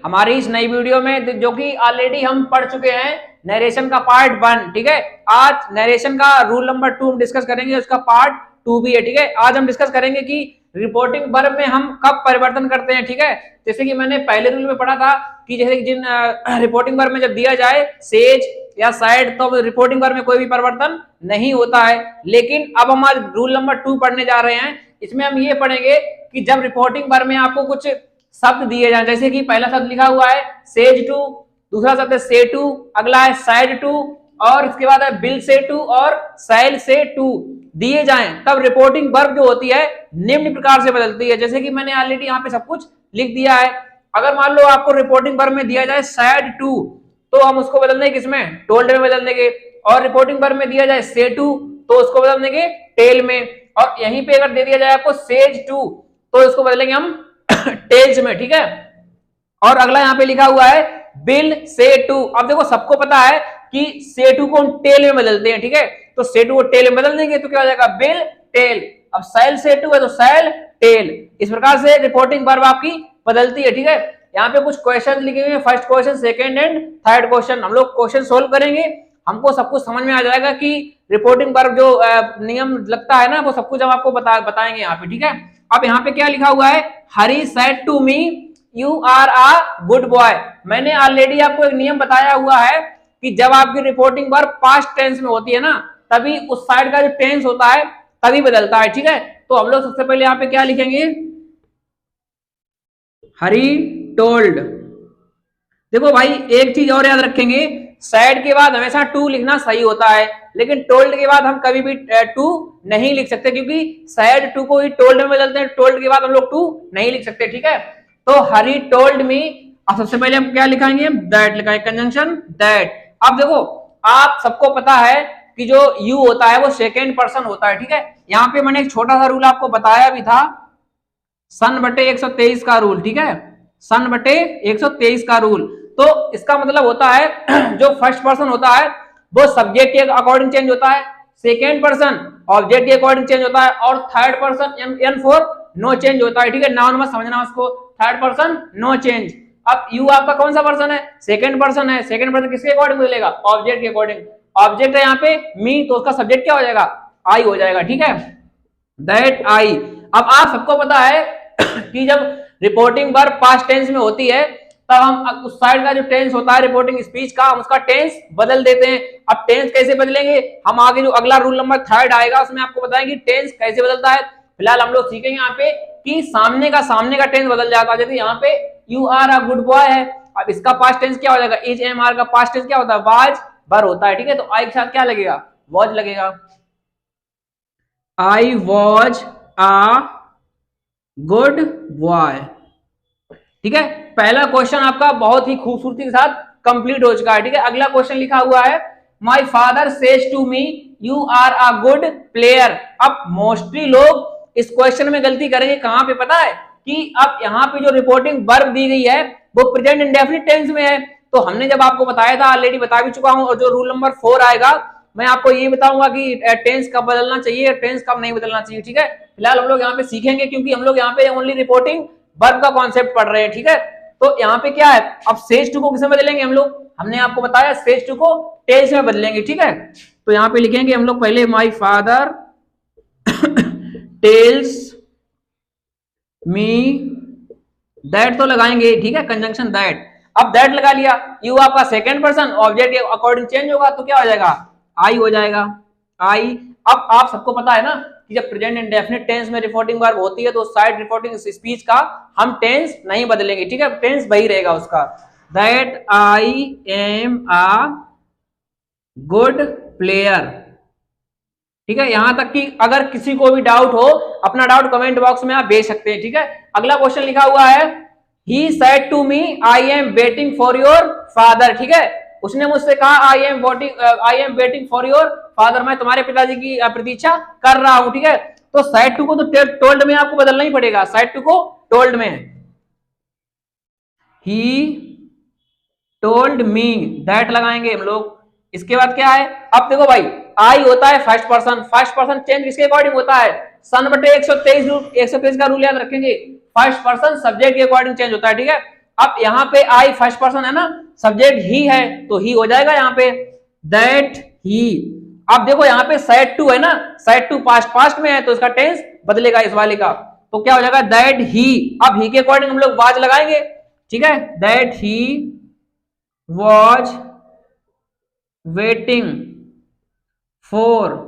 हमारी इस नई वीडियो में, जो कि ऑलरेडी हम पढ़ चुके हैं नरेशन का पार्ट 1। ठीक है, आज नरेशन का रूल नंबर 2 हम डिस्कस करेंगे, उसका पार्ट 2 भी है। ठीक है, आज हम डिस्कस करेंगे कि रिपोर्टिंग वर्ब में हम कब परिवर्तन करते हैं। ठीक है, जैसे कि मैंने पहले रूल में पढ़ा था कि जैसे कि जिन रिपोर्टिंग वर्ब में जब दिया जाए सेज या साइड, तो रिपोर्टिंग वर्ब में कोई भी परिवर्तन नहीं होता है। लेकिन अब हम आज रूल नंबर 2 पढ़ने जा रहे हैं। इसमें हम ये पढ़ेंगे कि जब रिपोर्टिंग वर्ब में आपको कुछ शब्द दिए जाए, जैसे कि पहला शब्द लिखा हुआ है सेज टू, दूसरा शब्द है से टू, अगला है साइड टू, और इसके बाद है बिल से टू और सैल से टू दिए जाएं, तब रिपोर्टिंग वर्ब जो होती है निम्न प्रकार से बदलती है। जैसे कि मैंने ऑलरेडी यहाँ पे सब कुछ लिख दिया है। अगर मान लो आपको रिपोर्टिंग वर्ब में दिया जाए सैड टू, तो हम उसको बदल देंगे किसमें, टोल्ड में बदल देंगे। और रिपोर्टिंग वर्ब में दिया जाए से टू, तो उसको बदल देंगे टेल में। और यहीं पे अगर दे दिया जाए आपको सेज टू, तो इसको बदलेंगे हम टेल्स में। ठीक है, और अगला यहाँ पे लिखा हुआ है बिल से टू। अब देखो सबको पता है कि से टू को हम टेल में बदलते हैं। ठीक है, तो से टू को टेल में बदल देंगे तो क्या हो जाएगा, बिल टेल। अब सैल से टू है तो सैल टेल। इस प्रकार से रिपोर्टिंग वर्ब आपकी बदलती है। ठीक है, यहाँ पे कुछ क्वेश्चन लिखे हुए हैं, first question, second and third question. हम लोग क्वेश्चन सोल्व करेंगे, हमको सब कुछ समझ में आ जाएगा कि रिपोर्टिंग वर्ब जो नियम लगता है ना, वो सब कुछ हम आपको बताएंगे यहाँ पे। ठीक है, अब यहाँ पे क्या लिखा हुआ है, Hari said to me you are a good boy. मैंने ऑलरेडी आपको एक नियम बताया हुआ है कि जब आपकी रिपोर्टिंग वर्ब पास्ट टेंस में होती है ना, तभी उस साइड का जो टेंस होता है तभी बदलता है। ठीक है, तो हम लोग सबसे पहले यहाँ पे क्या लिखेंगे, हरी टोल्ड। देखो भाई एक चीज और याद रखेंगे, सैड के बाद हमेशा टू लिखना सही होता है, लेकिन टोल्ड के बाद हम कभी भी टू नहीं लिख सकते, क्योंकि सैड टू को ही टोल्ड में बदलते हैं, टोल्ड के बाद हम लोग टू नहीं लिख सकते। ठीक है, तो हरी टोल्ड मी। अब सबसे पहले हम क्या लिखाएंगे, दैट लिखाएंगे, कंजंक्शन दैट। अब देखो आप सबको पता है कि जो यू होता है वो सेकेंड पर्सन होता है। ठीक है, यहाँ पे मैंने एक छोटा सा रूल आपको बताया भी था, सन बटे 123 का रूल। ठीक है, सन बटे 123 का रूल। तो इसका मतलब होता है जो फर्स्ट पर्सन होता है वो सब्जेक्ट के अकॉर्डिंग चेंज होता है, सेकेंड पर्सन ऑब्जेक्ट के अकॉर्डिंग चेंज होता है, और third person N for no change होता है। ठीक है, नाउन में समझना उसको, थर्ड पर्सन नो चेंज। अब यू आपका कौन सा पर्सन है, सेकेंड पर्सन है। सेकेंड पर्सन किसके अकॉर्डिंग बदलेगा, ऑब्जेक्ट के अकॉर्डिंग। ऑब्जेक्ट है यहाँ पे मी, तो उसका सब्जेक्ट क्या हो जाएगा, आई हो जाएगा। ठीक है, दैट आई। अब आप सबको पता है कि जब रिपोर्टिंग वर्ब पास्ट टेंस में होती है, तब हम उस साइड का जो टेंस होता है रिपोर्टिंग स्पीच का, हम उसका टेंस बदल देते हैं। अब टेंस कैसे बदलेंगे, हम आगे जो अगला रूल नंबर 3 आएगा उसमें आपको बताएंगे टेंस कैसे बदलता है। फिलहाल हम लोग सीखेंगे यहाँ पे कि सामने का टेंस बदल जाता है। जैसे यहाँ पे you are a good boy है, अब इसका पास्ट टेंस क्या हो जाएगा, इज एम आर का पास्ट टेंस क्या होता है, वाज वर होता है। ठीक है, तो आई के साथ क्या लगेगा, वॉज लगेगा। I was a good boy. ठीक है, पहला क्वेश्चन आपका बहुत ही खूबसूरती के साथ कंप्लीट हो चुका है। ठीक है, अगला क्वेश्चन लिखा हुआ है my father says to me you are a good player. अब मोस्टली लोग इस क्वेश्चन में गलती करेंगे, कहां पे पता है, कि अब यहाँ पे जो रिपोर्टिंग वर्ब दी गई है वो प्रेजेंट इंडेफिनिट टेंस में है। तो हमने जब आपको बताया था, ऑलरेडी बता भी चुका हूं, और जो रूल नंबर 4 आएगा मैं आपको ये बताऊंगा कि टेंस कब बदलना चाहिए, टेंस कब नहीं बदलना चाहिए। ठीक है, फिलहाल हम लोग यहाँ पे सीखेंगे, क्योंकि हम लोग यहाँ पे ओनली रिपोर्टिंग वर्ब का कॉन्सेप्ट पढ़ रहे हैं। ठीक है, तो यहाँ पे क्या है, अब सेज टू को किसमें बदलेंगे हम लोग, हमने आपको बताया सेज टू को टेल्स में बदलेंगे। ठीक है, तो यहाँ पे लिखेंगे हम लोग पहले my father tells me that, तो लगाएंगे। ठीक है, कंजंक्शन दैट। अब दैट लगा लिया, यू आपका second person, object according change होगा तो क्या हो जाएगा, आई हो जाएगा, आई। अब आप सबको पता है ना कि जब प्रेजेंट इंडेफिनिट टेंस में रिपोर्टिंग वर्ब होती है तो साइड रिपोर्टिंग स्पीच का हम टेंस नहीं बदलेंगे। ठीक है, टेंस वही रहेगा उसका, that I am a good player. ठीक है, यहां तक कि अगर किसी को भी डाउट हो, अपना डाउट कमेंट बॉक्स में आप भेज सकते हैं। ठीक है, अगला क्वेश्चन लिखा हुआ है he said to me I am waiting for your father. ठीक है, उसने मुझसे कहा I am waiting for your father, मैं तुम्हारे पिताजी की प्रतीक्षा कर रहा हूं। ठीक है, तो साइड टू को तो टोल्ड में आपको बदलना ही पड़ेगा, साइड टू को टोल्ड में, ही टोल्ड मी दैट लगाएंगे हम लोग। इसके बाद क्या है, अब देखो भाई आई होता है first person, first person change किसके अकॉर्डिंग होता है, सन बटे 123 का रूल याद रखेंगे, फर्स्ट पर्सन सब्जेक्ट के अकॉर्डिंग चेंज होता है। ठीक है, अब यहाँ पे आई फर्स्ट पर्सन है ना, सब्जेक्ट ही है तो ही हो जाएगा यहाँ पे, दैट ही। अब देखो यहाँ पे सेड टू है ना, सेड टू पास्ट में है तो इसका टेंस बदलेगा इस वाले का, तो क्या हो जाएगा दैट ही। अब ही के अकॉर्डिंग हम लोग वाज लगाएंगे, ठीक है, that he was waiting for.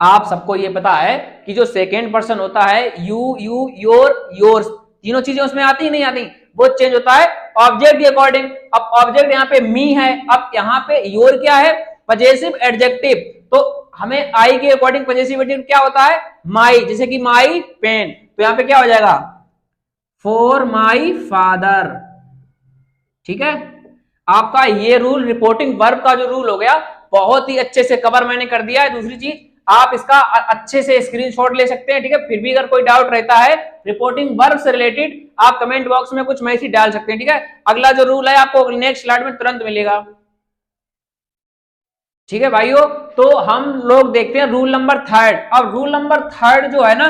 आप सबको ये पता है कि जो सेकेंड पर्सन होता है यू योर योर्स, तीनों चीजें उसमें आती ही नहीं आती, वो चेंज होता है ऑब्जेक्ट के अकॉर्डिंग। अब ऑब्जेक्ट यहाँ पे मी है, अब यहाँ पे योर क्या है, पजेसिव एडजेक्टिव, तो हमें आई के अकॉर्डिंग पजेसिव एडजेक्टिव क्या होता है, माई, जैसे कि माई पेन, तो यहाँ पे क्या हो जाएगा फॉर माई फादर, ठीक है। आपका ये रूल रिपोर्टिंग वर्ब का जो रूल हो गया बहुत ही अच्छे से कवर मैंने कर दिया है। दूसरी चीज आप इसका अच्छे से स्क्रीनशॉट ले सकते हैं, ठीक है। फिर भी अगर कोई डाउट रहता है रिपोर्टिंग वर्ब से रिलेटेड आप कमेंट बॉक्स में कुछ मैसेज डाल सकते हैं, ठीक है। अगला जो रूल है आपको नेक्स्ट स्लाइड में तुरंत मिलेगा, ठीक है भाइयों। तो हम लोग देखते हैं रूल नंबर थर्ड। अब रूल नंबर थर्ड जो है ना,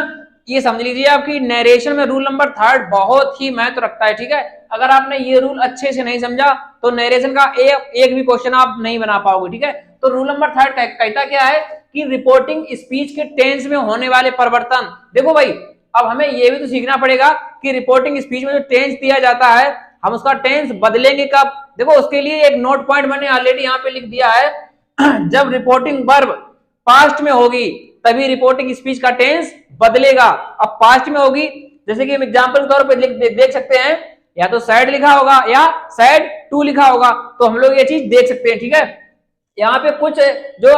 ये समझ लीजिए आपकी नरेशन में रूल नंबर थर्ड बहुत ही महत्व रखता है, ठीक है। अगर आपने ये रूल अच्छे से नहीं समझा तो नरेशन का एक भी क्वेश्चन आप नहीं बना पाओगे, ठीक है। तो रूल नंबर थर्ड कहता क्या है कि रिपोर्टिंग स्पीच के टेंस में होने वाले परिवर्तन। देखो भाई अब हमें ये भी तो सीखना पड़ेगा कि रिपोर्टिंग स्पीच में जो टेंस दिया जाता है हम उसका टेंस बदलेंगे कब। देखो उसके लिए एक नोट पॉइंट मैंने ऑलरेडी यहाँ पे लिख दिया है, जब रिपोर्टिंग वर्ब पास्ट में होगी तभी रिपोर्टिंग स्पीच का टेंस बदलेगा। अब पास्ट में होगी जैसे कि हम एग्जांपल के तौर पे देख सकते हैं, या तो सैड लिखा होगा या सैड टू लिखा होगा, तो हम लोग ये चीज देख सकते हैं, ठीक है। यहाँ पे कुछ जो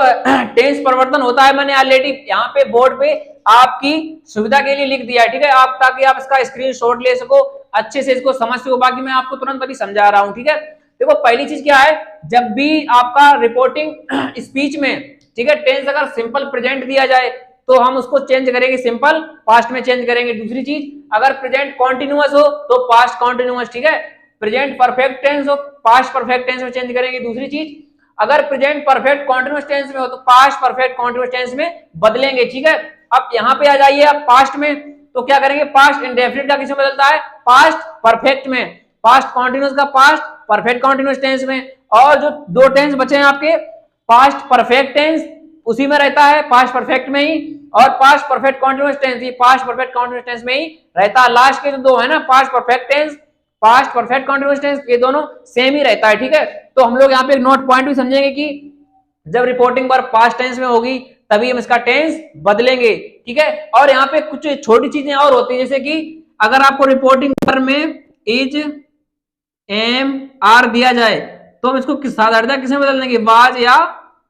टेंस परिवर्तन होता है मैंने ऑलरेडी यहाँ पे बोर्ड पे आपकी सुविधा के लिए लिख दिया है, ठीक है, आप ताकि आप इसका स्क्रीनशॉट ले सको, अच्छे से इसको समझ सको। बाकी मैं आपको तुरंत अभी समझा रहा हूँ, ठीक है। देखो पहली चीज क्या है, जब भी आपका रिपोर्टिंग स्पीच में, ठीक है, टेंस अगर सिंपल प्रेजेंट दिया जाए तो हम उसको चेंज करेंगे सिंपल पास्ट में चेंज करेंगे। दूसरी चीज अगर प्रेजेंट कॉन्टिन्यूअस हो तो पास्ट कॉन्टिन्यूअस, ठीक है। प्रेजेंट परफेक्ट टेंस हो पास्ट परफेक्ट टेंस में चेंज करेंगे। दूसरी चीज अगर प्रेजेंट परफेक्ट कॉन्टिन्यूअस टेंस में हो तो पास्ट परफेक्ट कॉन्टिन्यूअस टेंस में बदलेंगे, ठीक है। अब यहाँ पे आ जाइए आप पास्ट में, तो क्या करेंगे, पास्ट इंडेफिनिट का किसमें बदलता है, पास्ट परफेक्ट में, पास्ट कॉन्टिन्यूअस का पास्ट परफेक्ट कॉन्टिन्यूअस टेंस में। और जो दो टेंस बचे हैं आपके, पास्ट परफेक्ट टेंस उसी में रहता है पास्ट परफेक्ट में ही, और पास्ट परफेक्ट कॉन्टिन्यूअस टेंस ये पास्ट परफेक्ट कॉन्टिन्यूअस टेंस में ही रहता है। लास्ट के जो दो है ना, past perfect tense past perfect continuous tense, ये दोनों सेम ही रहता है, ठीक है। तो हम लोग यहाँ पे एक नोट पॉइंट भी समझेंगे कि जब रिपोर्टिंग वर्ब पास्ट टेंस में होगी तभी हम इसका टेंस बदलेंगे, ठीक है। और यहाँ पे कुछ छोटी चीजें और होती है, जैसे कि अगर आपको रिपोर्टिंग वर्ब में इज एम आर दिया जाए तो हम इसको साधारणतः किसमें बदल देंगे, वाज या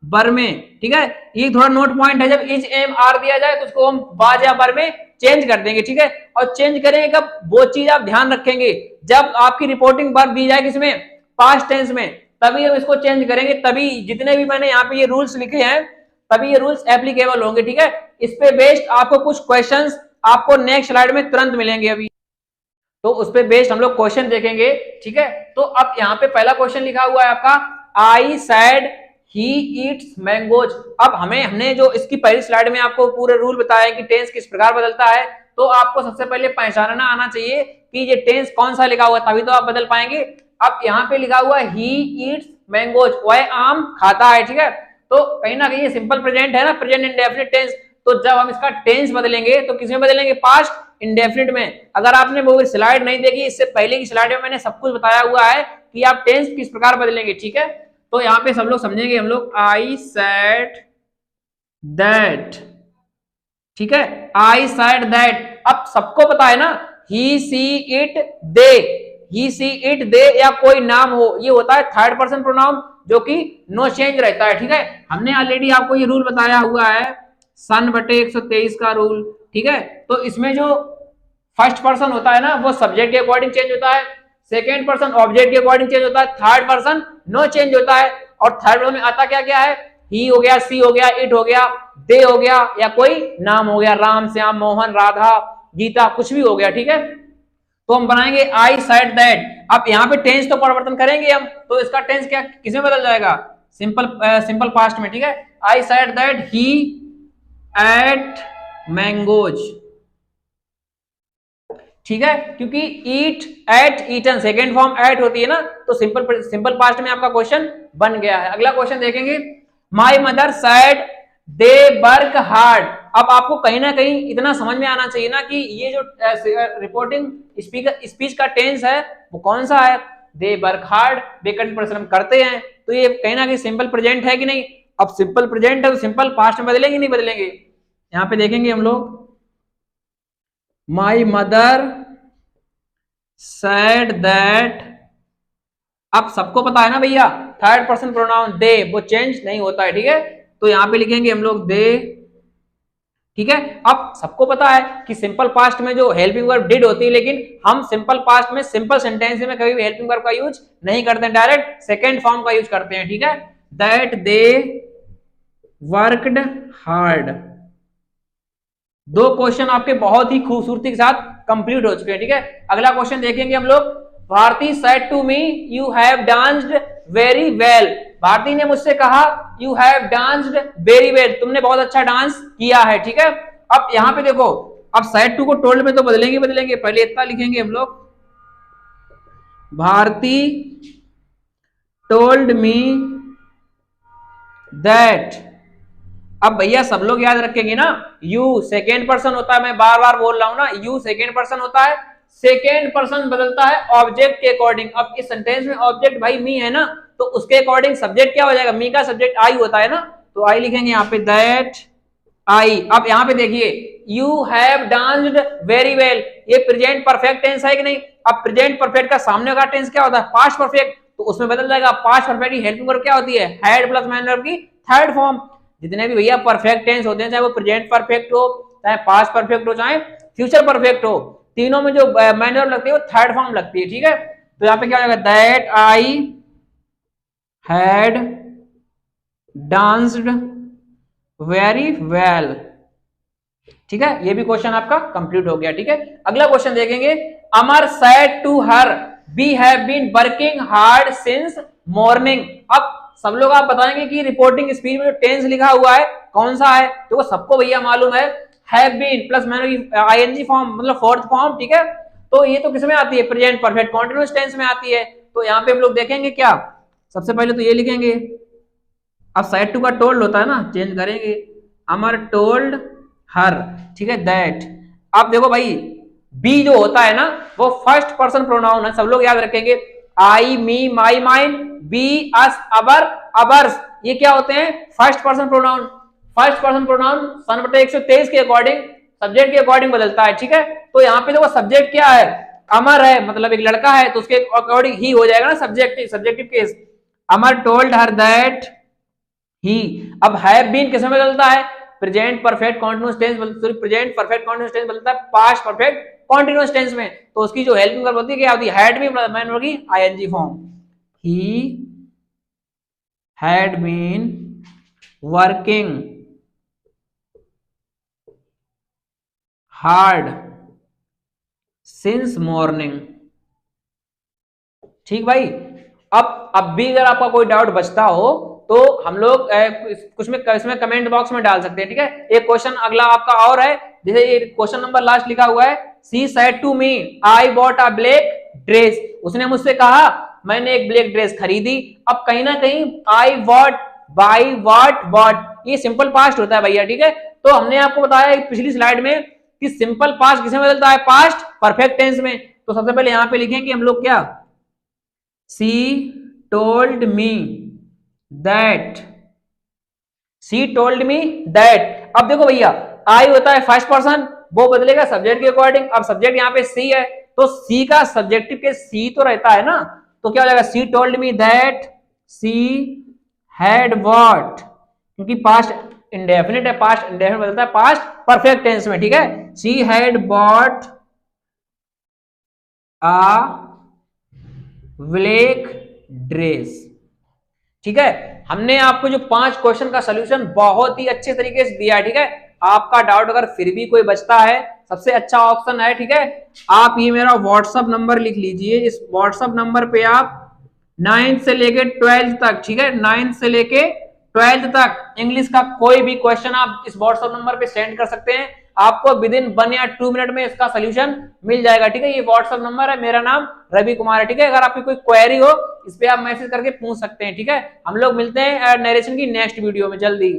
बर में, ठीक है। ये थोड़ा नोट पॉइंट है, जब इज एम आर दिया जाए तो उसको हम वाज या बर में चेंज कर देंगे, ठीक है। और चेंज करेंगे कब, वो चीज आप ध्यान रखेंगे जब आपकी रिपोर्टिंग वर्ब दी जाए किसमें, पास्ट टेंस में, तभी हम इसको चेंज करेंगे, तभी जितने भी मैंने यहाँ पे ये रूल्स लिखे हैं तभी ये रूल्स एप्लीकेबल होंगे, ठीक है। इस पे बेस्ड आपको कुछ क्वेश्चंस आपको नेक्स्ट स्लाइड में तुरंत मिलेंगे अभी, तो उस पे बेस्ड हम लोग क्वेश्चन देखेंगे, ठीक है। तो अब यहाँ पे पहला क्वेश्चन लिखा हुआ है आपका, आई सैड ही ईट्स मैंगोज। अब हमने जो इसकी पहली स्लाइड में आपको पूरे रूल बताया कि टेंस किस प्रकार बदलता है, तो आपको सबसे पहले पहचानना आना चाहिए कि ये टेंस कौन सा लिखा हुआ है, तभी तो आप बदल पाएंगे। अब यहाँ पे लिखा हुआ है ही ईट्स मैंगोज, वह आम खाता है, ठीक है। तो कहीं ना कहीं ये सिंपल प्रेजेंट है ना, प्रेजेंट इंडेफिनिट टेंस, तो जब हम इसका टेंस बदलेंगे तो किसमें बदलेंगे, पास्ट इंडेफिनिट में। अगर आपने वो स्लाइड नहीं देखी, इससे पहले की स्लाइड में मैंने सब कुछ बताया हुआ है कि आप टेंस किस प्रकार बदलेंगे, ठीक है। तो यहाँ पे सब लोग समझेंगे हम लोग, आई सेड दैट, ठीक है, आई सेड दैट। अब सबको पता है ना, ही see it they, he see it they या कोई नाम हो, ये होता है थर्ड पर्सन प्रोनाउन जो कि नो चेंज रहता है, ठीक है। हमने ऑलरेडी आपको ये रूल बताया हुआ है सन/123 का रूल, ठीक है। तो इसमें जो फर्स्ट पर्सन होता है ना वो सब्जेक्ट के अकॉर्डिंग चेंज होता है, सेकेंड पर्सन ऑब्जेक्ट के अकॉर्डिंग चेंज होता है, थर्ड पर्सन नो चेंज होता है। और थर्ड पर्सन में आता क्या क्या है, ही हो गया, सी हो गया, इट हो गया, दे हो गया, या कोई नाम हो गया, राम श्याम मोहन राधा गीता कुछ भी हो गया, ठीक है। तो हम बनाएंगे आई सेड दैट। अब यहाँ पे टेंस तो परिवर्तन करेंगे हम, तो इसका टेंस क्या किसमें बदल जाएगा, सिंपल पास्ट में, ठीक है। I said that he ate mangoes, ठीक है, क्योंकि eat, ate, eaten second form ate होती है ना, तो सिंपल पास्ट में आपका क्वेश्चन बन गया है। अगला क्वेश्चन देखेंगे, my mother said they work hard. अब आपको कहीं ना कहीं इतना समझ में आना चाहिए ना कि ये जो रिपोर्टिंग स्पीच का टेंस है वो कौन सा है, दे वर्क हार्ड, वे कठिन परिश्रम करते हैं, तो ये कहीं ना कहीं सिंपल प्रेजेंट है कि नहीं। अब सिंपल प्रेजेंट है तो सिंपल पास्ट में बदलेंगे नहीं बदलेंगे। यहां पे देखेंगे हम लोग, माई मदर सेड दैट, अब सबको पता है ना भैया थर्ड पर्सन प्रोनाउन दे वो चेंज नहीं होता है, ठीक है, तो यहां पे लिखेंगे हम लोग दे, ठीक है। अब सबको पता है कि सिंपल पास्ट में जो हेल्पिंग वर्ब डिड होती है, लेकिन हम सिंपल पास्ट में सिंपल सेंटेंस में कभी भी हेल्पिंग वर्ब का यूज नहीं करते हैं, डायरेक्ट सेकेंड फॉर्म का यूज करते हैं, ठीक है। That they worked hard. दो क्वेश्चन आपके बहुत ही खूबसूरती के साथ कंप्लीट हो चुके हैं, ठीक है। अगला क्वेश्चन देखेंगे हम लोग, Bharti said to me you have danced very well. Bharti ने मुझसे कहा you have danced very well, तुमने बहुत अच्छा डांस किया है, ठीक है। अब यहां पे देखो, अब सेड टू को टोल्ड में तो बदलेंगे, पहले इतना लिखेंगे हम लोग, भारती टोल्ड मी दैट। अब भैया सब लोग याद रखेंगे ना, यू सेकेंड पर्सन होता है, मैं बार बार बोल रहा हूं ना, यू सेकेंड पर्सन होता है, सेकेंड पर्सन बदलता है ऑब्जेक्ट के अकॉर्डिंग। अब इस सेंटेंस में ऑब्जेक्ट भाई मी है ना, तो उसके अकॉर्डिंग सब्जेक्ट क्या हो जाएगा, मी का सब्जेक्ट आई होता है ना, तो आई लिखेंगे यहाँ पे, दैट आई। अब यहाँ पे देखिए, you have danced very well, ये प्रेजेंट परफेक्ट टेंस है कि नहीं। अब प्रेजेंट परफेक्ट का सामने का टेंस क्या होता है, पास्ट परफेक्ट, तो उसमें बदल जाएगा, पास्ट परफेक्ट की हेल्पिंग वर्ब क्या होती है, हैड प्लस मैन वर्ब की थर्ड फॉर्म। जितने भी भैया परफेक्ट टेंस होते हैं, चाहे वो प्रेजेंट परफेक्ट हो, चाहे पास्ट परफेक्ट हो, चाहे फ्यूचर परफेक्ट हो, तीनों में जो मैन वर्ब लगती है वो थर्ड फॉर्म लगती है, ठीक है। तो यहाँ पे क्या हो जाएगा, that I had danced very well, ठीक है। ये भी क्वेश्चन आपका कंप्लीट हो गया, ठीक है। अगला क्वेश्चन देखेंगे, Amar said to her we have been working hard since morning. अब सब लोग आप बताएंगे कि रिपोर्टिंग स्पीच में जो टेंस लिखा हुआ है कौन सा है, तो सबको भैया मालूम है, हैव बीन प्लस मैंने आईएनजी फॉर्म मतलब फोर्थ फॉर्म, ठीक है। तो ये तो किसमें आती है, प्रेजेंट परफेक्ट कॉन्टिन्यूअस टेंस में आती है। तो यहाँ पे हम लोग देखेंगे क्या, सबसे पहले तो ये लिखेंगे, अब साइड टू का टोल्ड होता है ना, चेंज करेंगे, अमर टोल्ड हर, ठीक है, दैट। अब देखो भाई, बी जो होता है ना वो फर्स्ट पर्सन प्रोनाउन है, सब लोग याद रखेंगे, आई, मी, माई, माइन, बी, अस, अबर, अबर्स, ये क्या होते हैं, first person pronoun. First person pronoun सन बटे 123 के अकॉर्डिंग सब्जेक्ट के अकॉर्डिंग बदलता है, ठीक है। तो यहाँ पे देखो सब्जेक्ट क्या है, अमर है, मतलब एक लड़का है, तो उसके अकॉर्डिंग ही हो जाएगा ना, subjective case. Amar told her that he. अब हैव बीन किसमें बदलता है, present perfect continuous tense, sorry present perfect continuous tense बदलता है पास्ट परफेक्ट कॉन्टिन्यूअस टेंस में, तो उसकी जो हेल्पिंग वर्ब होती है क्या होती है, हैड बीन मैन होगी ING form, he had been working hard since morning, ठीक भाई। अब भी अगर आपका कोई डाउट बचता हो तो हम लोग कुछ में इसमें कमेंट बॉक्स में डाल सकते हैं, ठीक है। एक क्वेश्चन अगला आपका और है, जैसे ये क्वेश्चन नंबर लास्ट लिखा हुआ है, she said to me I bought a black dress. उसने मुझसे कहा मैंने एक ब्लैक ड्रेस खरीदी। अब कहीं ना कहीं आई वॉट, बाई, वॉट, वॉट, ये सिंपल पास्ट होता है भैया, ठीक है। तो हमने आपको बताया पिछली स्लाइड में कि सिंपल पास्ट किसमें बदलता है, पास्ट परफेक्ट टेंस में। तो सबसे पहले यहां पे लिखेंगे हम लोग क्या, सी told me that, C told me that. अब देखो भैया, आई होता है फर्स्ट पर्सन, वो बदलेगा सब्जेक्ट के अकॉर्डिंग। अब सब्जेक्ट यहाँ पे सी है, तो सी का सब्जेक्टिव के सी तो रहता है ना, तो क्या हो जाएगा, she told me that she had what, क्योंकि पास्ट इंडेफिनिट है, पास्ट इंडेफिनिट बदलता है पास्ट परफेक्ट टेंस में, ठीक है। She had bought a black dress, ठीक है। हमने आपको जो 5 क्वेश्चन का सलूशन बहुत ही अच्छे तरीके से दिया है, ठीक है। आपका डाउट अगर फिर भी कोई बचता है, सबसे अच्छा ऑप्शन है, ठीक है, आप ये मेरा व्हाट्सएप नंबर लिख लीजिए। इस व्हाट्सएप नंबर पे आप 9th से लेके 12th तक, ठीक है, 9th से लेके 12th तक इंग्लिश का कोई भी क्वेश्चन आप इस व्हाट्सएप नंबर पे सेंड कर सकते हैं। आपको विद इन 1 या 2 मिनट में इसका सोल्यूशन मिल जाएगा। ठीक है, ये व्हाट्सएप नंबर है, मेरा नाम रवि कुमार है। ठीक है, अगर आपकी कोई क्वेरी हो इस पे आप मैसेज करके पूछ सकते हैं। ठीक है, हम लोग मिलते हैं नरेशन की नेक्स्ट वीडियो में जल्दी।